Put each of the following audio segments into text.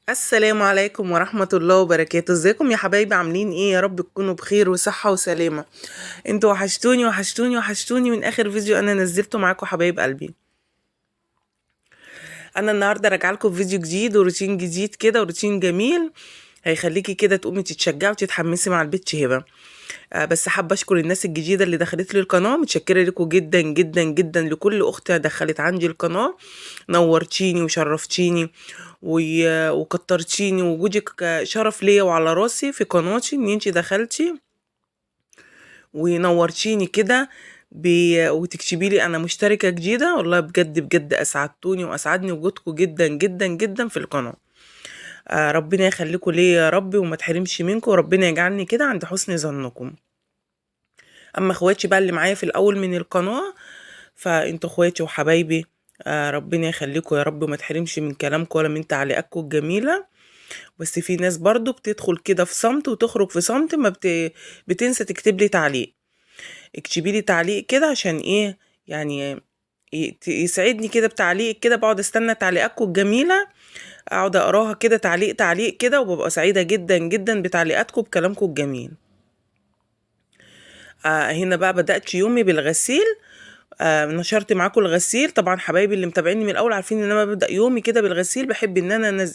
السلام عليكم ورحمة الله وبركاته. ازيكم يا حبايبي؟ عاملين ايه؟ يا رب تكونوا بخير وصحة وسلامة. انتوا وحشتوني وحشتوني وحشتوني من اخر فيديو انا نزلته معاكم حبايب قلبي. انا النهارده راجعه لكم فيديو جديد وروتين جديد كده وروتين جميل هيخليكي كده تقومي تتشجعي وتتحمسي مع البت هبه. بس حابه اشكر الناس الجديده اللي دخلت لي القناه، متشكره لكم جدا جدا جدا. لكل اخت دخلت عندي القناه نورتيني وشرفتيني وكترتيني، وجودك شرف ليا وعلى راسي في قناتي ان انتي دخلتي ونورتيني كده وتكتبي لي انا مشتركه جديده. والله بجد بجد اسعدتوني واسعدني وجودكم جدا جدا جدا في القناه. ربنا يخليكم ليا يا رب وما تحرمش منكم، وربنا يجعلني كده عند حسن ظنكم. اما اخواتي بقى اللي معايا في الاول من القناه، فانتوا اخواتي وحبايبي. ربنا يخليكم يا رب وما تحرمش من كلامكم ولا من تعليقاتكم الجميله. بس في ناس برضو بتدخل كده في صمت وتخرج في صمت، ما بتنسى تكتب لي تعليق. اكتبي لي تعليق كده عشان ايه؟ يعني يسعدني كده بتعليق كده، بقعد استنى تعليقاتكم الجميله، اقعد اقراها كده تعليق تعليق كده، وببقى سعيده جدا جدا بتعليقاتكم بكلامكم الجميل. هنا بقى بدأت يومي بالغسيل. نشرت معاكم الغسيل. طبعا حبايبي اللي متابعيني من الاول عارفين ان انا ببدأ يومي كده بالغسيل. بحب ان انا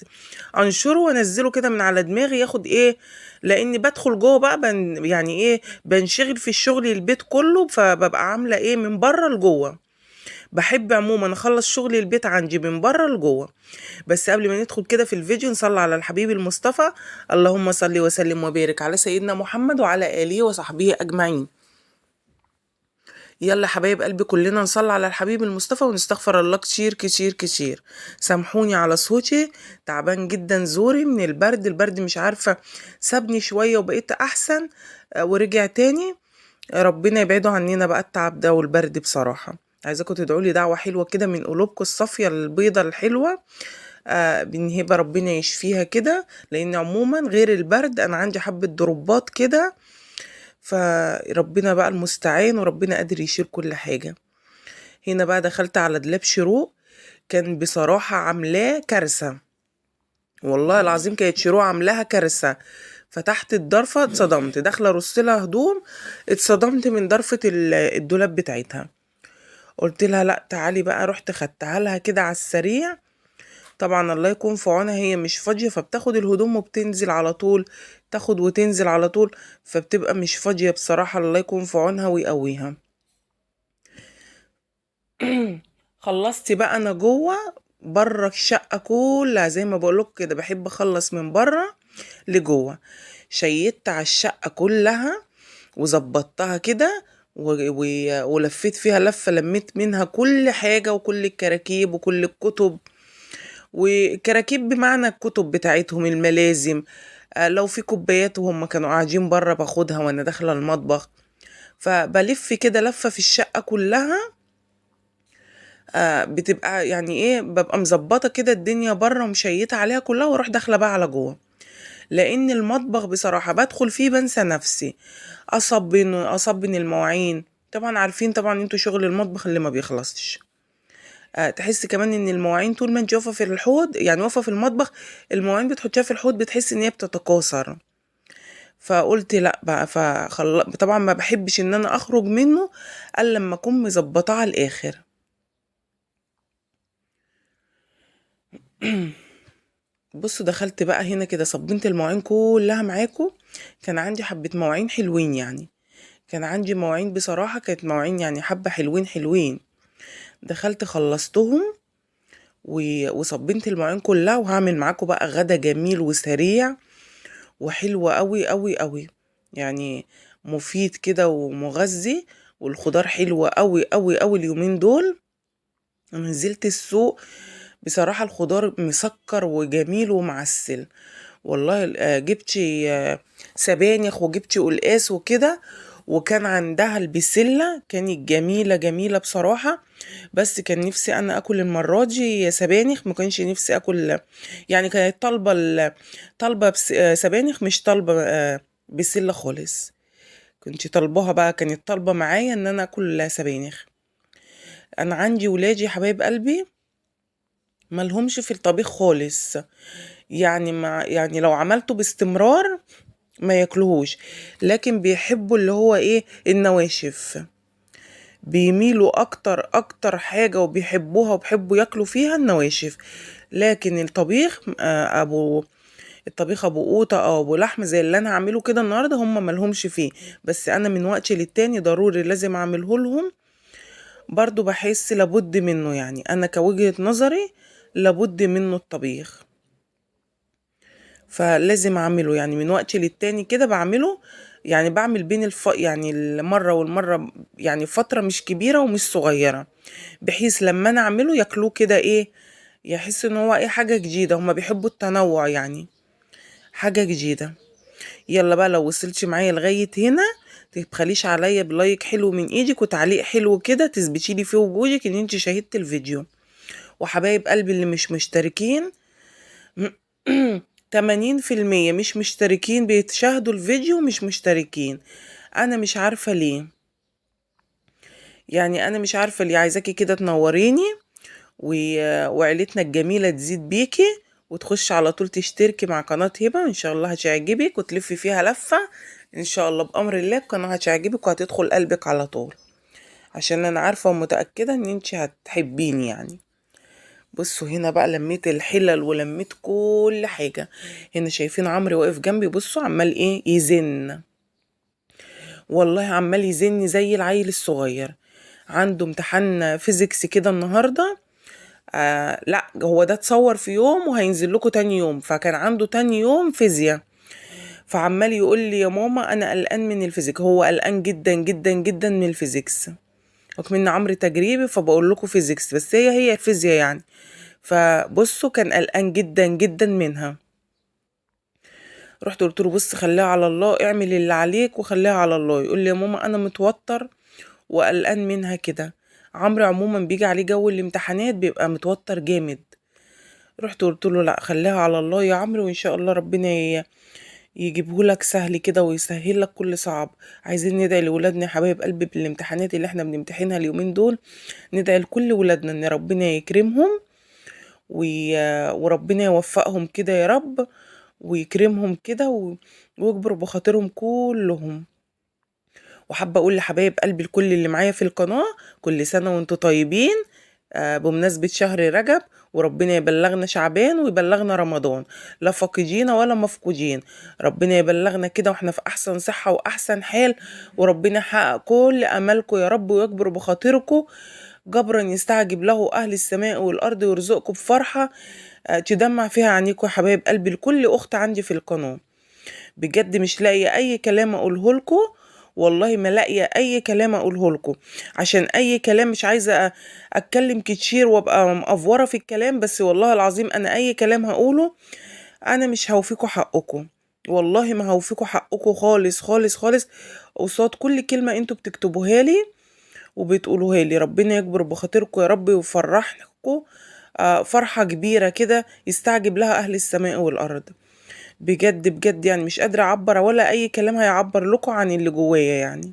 انشره وانزله كده من على دماغي ياخد ايه، لاني بدخل جوه بقى يعني ايه، بنشغل في الشغل البيت كله، فببقى عامله ايه من بره لجوه. بحب عموما اخلص شغل البيت عندي من بره لجوه. بس قبل ما ندخل كده في الفيديو نصلي على الحبيب المصطفى. اللهم صل وسلم وبارك على سيدنا محمد وعلى اله وصحبه اجمعين. يلا حبايب قلبي كلنا نصلي على الحبيب المصطفى ونستغفر الله كتير كتير كتير. سامحوني على صوتي، تعبان جدا، زوري من البرد. البرد مش عارفة سابني شوية وبقيت أحسن، ورجع تاني. ربنا يبعده عننا بقى التعب ده والبرد. بصراحة عايزاكم تدعوا لي دعوة حلوة كده من قلوبكم الصافية البيضة الحلوة. بنهبة ربنا يشفيها كده، لأن عموما غير البرد أنا عندي حبة ضربات كده. فربنا بقى المستعان وربنا قادر يشيل كل حاجة. هنا بقى دخلت على دولاب شروق، كان بصراحة عاملاه كارثة. والله العظيم كانت شروق عاملاها كارثة. فتحت الضرفة اتصدمت، داخلة ارصلها هدوم، اتصدمت من ضرفة الدولاب بتاعتها. قلت لها لا تعالي بقى، رحت خدتها لها كده على السريع. طبعا الله يكون في عونها، هي مش فاضية فبتاخد الهدوم وبتنزل على طول، تاخد وتنزل على طول، فبتبقى مش فاضية بصراحة. الله يكون في عونها ويقويها. خلصت بقى انا جوه بره الشقة كلها، زي ما بقولك كده بحب اخلص من بره لجوه. شيدت على الشقة كلها وظبطتها كده ولفيت فيها لفة، لميت منها كل حاجة وكل الكراكيب وكل الكتب. وكراكيب بمعنى الكتب بتاعتهم، الملازم. لو في كوبايات وهم كانوا قاعدين بره باخدها وانا داخلة المطبخ. فبلف كده لفة في الشقة كلها. بتبقى يعني ايه، ببقى مظبطة كده الدنيا بره ومشيتة عليها كلها، واروح داخلة بقى على جوه. لان المطبخ بصراحة بدخل فيه بنسى نفسي، اصبن المواعين. طبعا عارفين طبعا انتوا شغل المطبخ اللي ما بيخلصش. تحس كمان ان المواعين طول ما انت واقفه في الحوض، يعني واقفه في المطبخ، المواعين بتحطيها في الحوض بتحس ان هي بتتكاثر. فقلت لا بقى، طبعا ما بحبش ان انا اخرج منه الا لما اكون مظبطاه على الاخر. بصوا دخلت بقى هنا كده صبنت المواعين كلها معاكم. كان عندي حبة مواعين حلوين يعني، كان عندي مواعين بصراحة، كانت مواعين يعني حبة حلوين حلوين. دخلت خلصتهم وصبنت المواعين كلها، وهعمل معاكم بقى غدا جميل وسريع وحلو قوي قوي قوي. يعني مفيد كده ومغذي، والخضار حلوة قوي قوي قوي اليومين دول. نزلت السوق، بصراحة الخضار مسكر وجميل ومعسل. والله جبت سبانخ وجبت قلقاس وكده. وكان عندها البسلة كانت جميلة جميلة بصراحة. بس كان نفسي انا اكل المرة دي سبانخ، ما كانش نفسي اكل. يعني كانت طالبة طالبة سبانخ، مش طالبة بسلة خالص. كنت طالباها بقى، كانت طالبة معايا ان انا اكل سبانخ. انا عندي ولادي حبايب قلبي ملهمش في الطبيخ خالص. يعني يعني لو عملته باستمرار ما ياكلوهوش، لكن بيحبوا اللي هو ايه النواشف، بيميلوا اكتر حاجة وبيحبوها وبيحبوا ياكلوا فيها النواشف. لكن الطبيخ الطبيخ ابو قوطة او ابو لحم زي اللي انا هعمله كده النهارده هم ملهمش فيه، بس انا من وقت للتاني ضروري لازم اعمله لهم. برضو بحس لابد منه، يعني انا كوجهة نظري لابد منه الطبيخ، فلازم اعمله يعني من وقت للتاني كده بعمله. يعني بعمل بين يعني المرة والمرة، يعني فترة مش كبيرة ومش صغيرة، بحيث لما انا اعمله ياكلوه كده ايه، يحس ان هو ايه حاجة جديدة، هما بيحبوا التنوع يعني، حاجة جديدة. يلا بقى لو وصلتش معايا لغاية هنا تبخليش عليا بلايك حلو من ايدك وتعليق حلو كده تثبتي لي في وجودك ان انت شاهدت الفيديو. وحبايب قلبي اللي مش مشتركين 80% مش مشتركين بيتشاهدوا الفيديو مش مشتركين، انا مش عارفة ليه، يعني انا مش عارفة ليه. عايزاكي كده تنوريني وعيلتنا الجميلة تزيد بيكي، وتخش على طول تشتركي مع قناة هبة، ان شاء الله هتعجبك وتلفي فيها لفة ان شاء الله بأمر الله. القناة هتعجبك وهتدخل قلبك على طول، عشان انا عارفة ومتأكدة ان انت هتحبيني يعني. بصوا هنا بقى لميت الحلل ولميت كل حاجة. هنا شايفين عمرو واقف جنبي، بصوا عمال ايه يزن، والله عمال يزن زي العيل الصغير. عنده امتحان فيزيكس كده النهاردة. لا هو ده اتصور في يوم وهينزل لكم تاني يوم، فكان عنده تاني يوم فيزياء، فعمال يقول لي يا ماما انا قلقان من الفيزيك، هو قلقان جدا جدا جدا من الفيزيكس. وكمان عمرو تجريبي فبقول لكم فيزيكس بس هي الفيزياء يعني. فبصوا كان قلقان جدا جدا منها. رحت قلت له بص خليها على الله، اعمل اللي عليك وخليها على الله. يقول لي يا ماما انا متوتر وقلقان منها كده. عمرو عموما بيجي عليه جو الامتحانات بيبقى متوتر جامد. رحت قلت له لا خليها على الله يا عمرو، وان شاء الله ربنا يجيبه لك سهل كده ويسهل لك كل صعب. عايزين ندعي لولادنا يا حبايب قلبي بالامتحانات اللي احنا بنمتحنها اليومين دول، ندعي لكل ولادنا ان ربنا يكرمهم وربنا يوفقهم كده يا رب، ويكرمهم كده ويجبر بخاطرهم كلهم. وحابة اقول لحبايب قلبي الكل اللي معايا في القناة كل سنة وانتم طيبين، بمناسبة شهر رجب، وربنا يبلغنا شعبان ويبلغنا رمضان، لا فاقدين ولا مفقودين. ربنا يبلغنا كده واحنا في احسن صحة واحسن حال، وربنا يحقق كل امالكم يا رب ويكبر بخاطركم جبرا يستعجب له اهل السماء والارض ويرزقكم بفرحة تدمع فيها عينيكم يا حبايب قلبي لكل اخت عندي في القناة. بجد مش لاقيه اي كلام اقوله لكم، والله ما لاقيه اي كلام اقوله لكم، عشان اي كلام مش عايزه اتكلم كتير وابقى مقفوره في الكلام، بس والله العظيم انا اي كلام هقوله انا مش هوفيكوا حقكم، والله ما هوفيكوا حقكم خالص خالص خالص. قصاد كل كلمه انتوا بتكتبوها لي وبتقولوها لي ربنا يكبر بخاطركم يا رب ويفرحكم فرحه كبيره كده يستعجب لها اهل السماء والارض. بجد بجد يعني مش قادرة اعبر ولا اي كلام هيعبر لكم عن اللي جوايا يعني.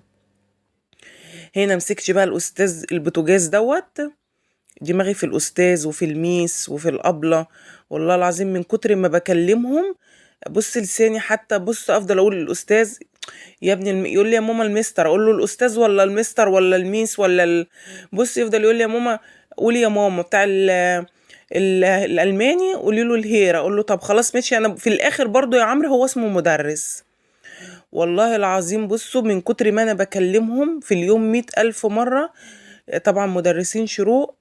هنا مسكتش بقى الاستاذ البوتاجاز دوت، دماغي في الاستاذ وفي الميس وفي الابلة، والله العظيم من كتر ما بكلمهم بص لساني حتى، بص افضل اقول الاستاذ يا ابني يقول لي يا ماما المستر، اقول له الاستاذ ولا المستر ولا الميس ولا بص يفضل يقول لي يا ماما، قولي يا ماما بتاع الالماني قولي له الهيرة، اقول له طب خلاص ماشي. انا في الاخر برضو يا عمرو هو اسمه مدرس، والله العظيم بصوا من كتر ما انا بكلمهم في اليوم 100,000 مرة. طبعا مدرسين شروق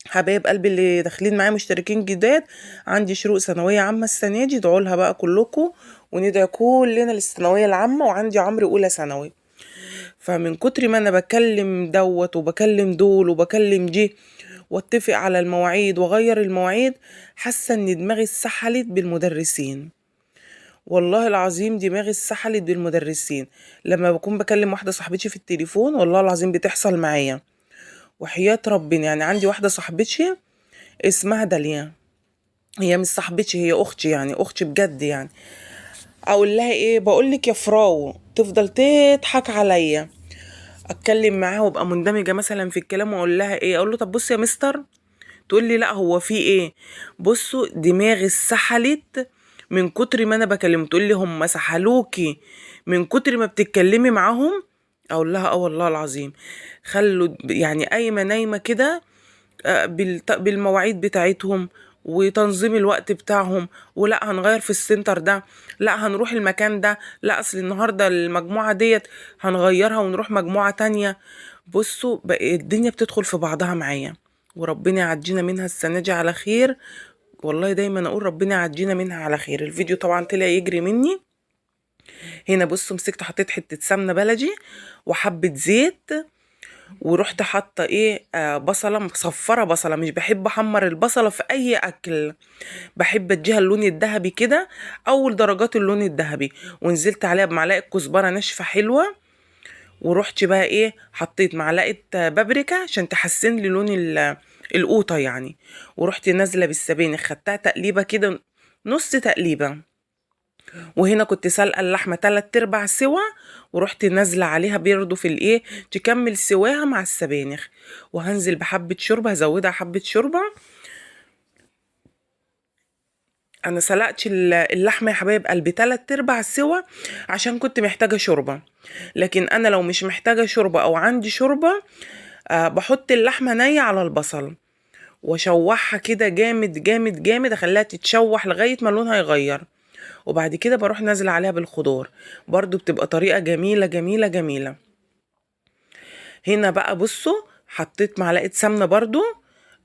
حبايب قلبي اللي داخلين معايا مشتركين جداد، عندي شروق ثانوية عامة السنة دي، ادعوا لها بقى كلكم وندعي كلنا للثانوية العامة، وعندي عمرو أولى ثانوي. فمن كتر ما انا بكلم دوت وبكلم دول وبكلم دي واتفق على المواعيد واغير المواعيد، حاسة ان دماغي اتسحلت بالمدرسين، والله العظيم دماغي اتسحلت بالمدرسين. لما بكون بكلم واحدة صاحبتي في التليفون والله العظيم بتحصل معايا، وحياة ربنا يعني عندي واحدة صاحبتي اسمها داليا، هي مش صاحبتي هي اختي يعني اختي بجد يعني. اقول لها ايه بقول لك يا فراو، تفضل تضحك عليا. اتكلم معاها وابقى مندمجه مثلا في الكلام واقول لها ايه، اقول له طب بص يا مستر، تقول لي لا هو في ايه. بصوا دماغي اتسحلت من كتر ما انا بكلم. تقول لي هم سحلوكي من كتر ما بتتكلمي معاهم؟ اقول لها اه والله العظيم. خلوا يعني قايمه نايمه كده بالمواعيد بتاعتهم وتنظيم الوقت بتاعهم. ولا هنغير في السنتر ده، لا هنروح المكان ده، لا اصل النهارده المجموعه ديت هنغيرها ونروح مجموعه تانية. بصوا بقى الدنيا بتدخل في بعضها معايا، وربنا يعجينا منها السنه دي على خير. والله دايما اقول ربنا يعجينا منها على خير. الفيديو طبعا طلع يجري مني. هنا بصوا مسكت حطيت حته سمنه بلدي وحبه زيت، ورحت حاطه ايه بصله مصفره. بصله مش بحب احمر البصله في اي اكل، بحب اديها اللون الذهبي كده، اول درجات اللون الذهبي. ونزلت عليها بمعلقه كزبره ناشفه حلوه. ورحت بقى ايه حطيت معلقه بابريكا عشان تحسن لي لون القوطه يعني. ورحت نازله بالسبانخ خدتها تقليبه كده، نص تقليبه. وهنا كنت سلقه اللحمه 3/4 سوا، ورحت نازله عليها برضو في الايه تكمل سواها مع السبانخ. وهنزل بحبه شوربه، هزودها حبه شوربه. انا سلقت اللحمه يا حبايب قلبي 3/4 سوا عشان كنت محتاجه شوربه. لكن انا لو مش محتاجه شوربه او عندي شوربه بحط اللحمه نيه على البصل واشوحها كده جامد جامد جامد، اخليها تتشوح لغايه ما لونها يغير. وبعد كده بروح نازله عليها بالخضار، برضو بتبقى طريقه جميله جميله جميله. هنا بقى بصوا حطيت معلقه سمنه برضو.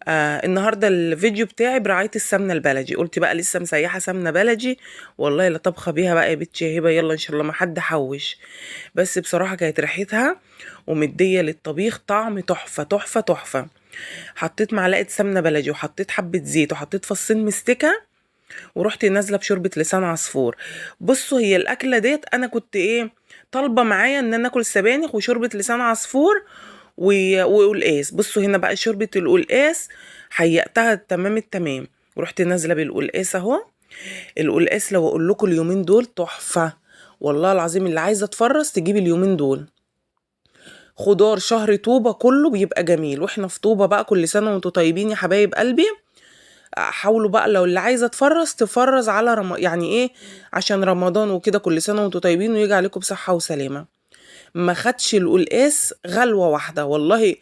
النهارده الفيديو بتاعي برعايه السمنه البلدي. قلت بقى لسه مسيحه سمنه بلدي، والله لا طبخه بيها بقى يا بنتي يا هبه، يلا ان شاء الله ما حد حوش. بس بصراحه كانت ريحتها ومديه للطبيخ طعم تحفه تحفه تحفه. حطيت معلقه سمنه بلدي وحطيت حبه زيت وحطيت فصين مستكه، ورحت نازله بشوربه لسان عصفور. بصوا هي الاكله ديت انا كنت ايه طالبه معايا ان انا اكل سبانخ وشوربه لسان عصفور وقلقاس. بصوا هنا بقى شوربه القلقاس حيقتها تمام التمام، ورحت نازله بالقلقاس اهو. القلقاس لو اقول لكم اليومين دول تحفه، والله العظيم اللي عايزه تفرس تجيب اليومين دول. خضار شهر طوبه كله بيبقى جميل، واحنا في طوبه بقى كل سنه وانتم طيبين يا حبايب قلبي. حاولوا بقى لو اللي عايزه تفرز على يعني ايه عشان رمضان وكده، كل سنه وانتم طيبين ويجي عليكم بصحه وسلامه. ما خدش القلقاس غلوه واحده والله،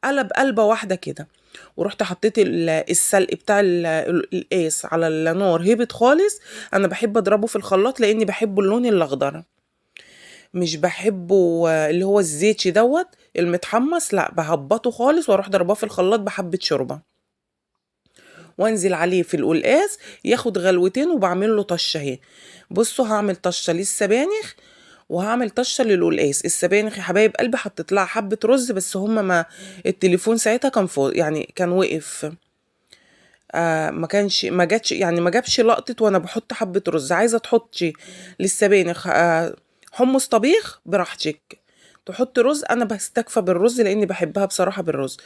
قلب قلبه واحده كده. ورحت حطيت السلق بتاع القلقاس على النار هبط خالص. انا بحب اضربه في الخلاط لاني بحبه اللون الاخضر، مش بحبه اللي هو الزيتي دوت المتحمص، لا بهبطه خالص واروح ضرباه في الخلاط بحبه شوربه، وانزل عليه في القلقاس ياخد غلوتين وبعمل له طشه اهي. بصوا هعمل طشه للسبانخ وهعمل طشه للقلقاس. السبانخ يا حبايب قلبي حطيت لها حبه رز بس هما ما التليفون ساعتها كان فوق يعني كان وقف، ما كانش ما جاتش يعني ما جابش لقطه وانا بحط حبه رز. عايزه تحطي للسبانخ حمص طبيخ براحتك، تحط رز انا بستكفى بالرز لاني بحبها بصراحه بالرز.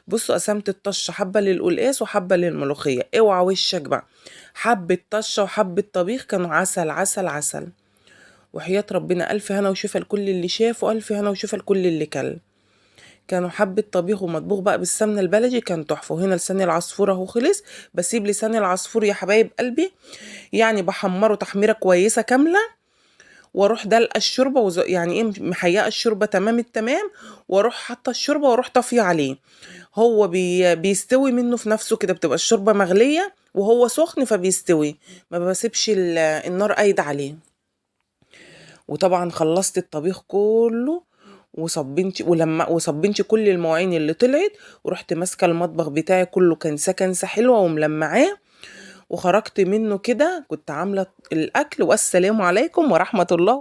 بصوا قسمت الطشه حبه للقلقاس وحبه للملوخيه. اوعى وشك بقى، حبه طشه وحبه طبيخ كانوا عسل عسل عسل. وحياه ربنا الف هنا وشفا لكل اللي شاف، والف هنا وشفا لكل اللي كل. كانوا حبه طبيخ ومطبوخ بقى بالسمنه البلدي كان تحفه. وهنا لسان العصفور اهو خلص. بسيب لسان العصفور يا حبايب قلبي يعني بحمره تحميره كويسه كامله، واروح دلقه الشوربه يعني ايه محيقه الشوربه تمام التمام، واروح حاطه الشوربه واروح طافيه عليه. هو بيستوي منه في نفسه كده، بتبقى الشوربه مغليه وهو سخن فبيستوي، ما بسيبش النار قايده عليه. وطبعا خلصت الطبيخ كله وصبنتي كل المواعين اللي طلعت، ورحت ماسكه المطبخ بتاعي كله كنسه كنسه حلوه وملمعاه، وخرجت منه كده كنت عامله الاكل. والسلام عليكم ورحمه الله.